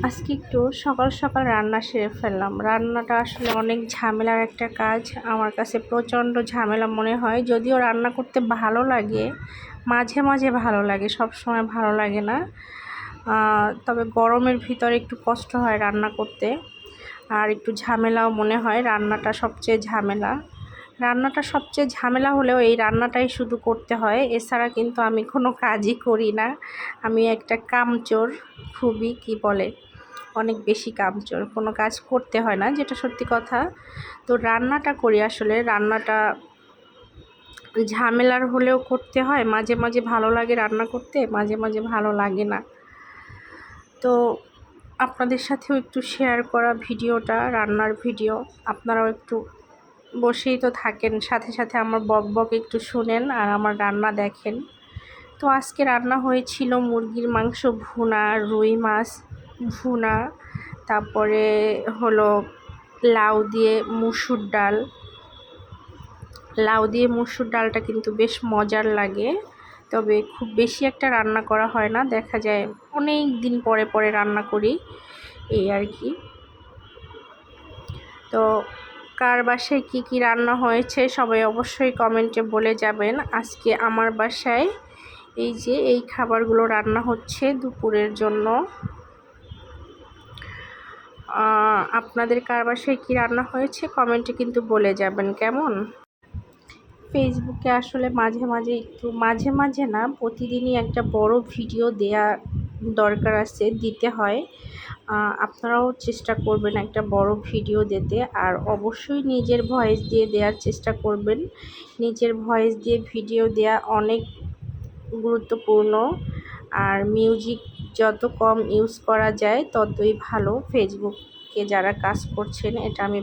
আজকে একটু সকাল সকাল রান্না সেরে ফেললাম। রান্নাটা আসলে অনেক ঝামেলার একটা কাজ, আমার কাছে প্রচণ্ড ঝামেলা মনে হয়। যদিও রান্না করতে ভালো লাগে, মাঝে মাঝে ভালো লাগে, সব সময় ভালো লাগে না। তবে গরমের ভিতরে একটু কষ্ট হয় রান্না করতে, আর একটু ঝামেলাও মনে হয়। রান্নাটা সবচেয়ে ঝামেলা হলেও এই রান্নাটাই শুধু করতে হয়, এছাড়া কিন্তু আমি কোনো কাজই করি না। আমি একটা কামচোর, খুবই অনেক বেশি কামচোর, কোনো কাজ করতে হয় না, যেটা সত্যি কথা। তো রান্নাটা করি, আসলে রান্নাটা ঝামেলার হলেও করতে হয়। মাঝে মাঝে ভালো লাগে রান্না করতে, মাঝে মাঝে ভালো লাগে না। তো আপনাদের সাথেও একটু শেয়ার করা ভিডিওটা, রান্নার ভিডিও। আপনারাও একটু বসেই তো থাকেন, সাথে সাথে আমার বক একটু শুনেন আর আমার রান্না দেখেন। তো আজকে রান্না হয়েছিল মুরগির মাংস ভুনা, রুই মাছ ভুনা, তারপরে হলো লাউ দিয়ে মুসুর ডালটা কিন্তু বেশ মজার লাগে। তবে খুব বেশি একটা রান্না করা হয় না, দেখা যায় অনেক দিন পরে পরে রান্না করি, এই আর কি। তো কার বাসায় কী কী রান্না হয়েছে সবাই অবশ্যই কমেন্টে বলে যাবেন। আজকে আমার বাসায় এই খাবারগুলো রান্না হচ্ছে দুপুরের জন্য। আপনাদের কার বাসায় কী রান্না হয়েছে কমেন্টে কিন্তু বলে যাবেন, কেমন? ফেসবুকে আসলে মাঝে মাঝে না, প্রতিদিনই একটা বড় ভিডিও দেয়া দরকার আছে, দিতে হয়। আপনারাও চেষ্টা করবেন একটা বড় ভিডিও দিতে, আর অবশ্যই নিজের ভয়েস দিয়ে দেওয়ার চেষ্টা করবেন। নিজের ভয়েস দিয়ে ভিডিও দেওয়া অনেক গুরুত্বপূর্ণ, আর মিউজিক যত কম ইউজ করা যায় ততই ভালো। ফেসবুকে যারা কাজ করছেন, এটা আমি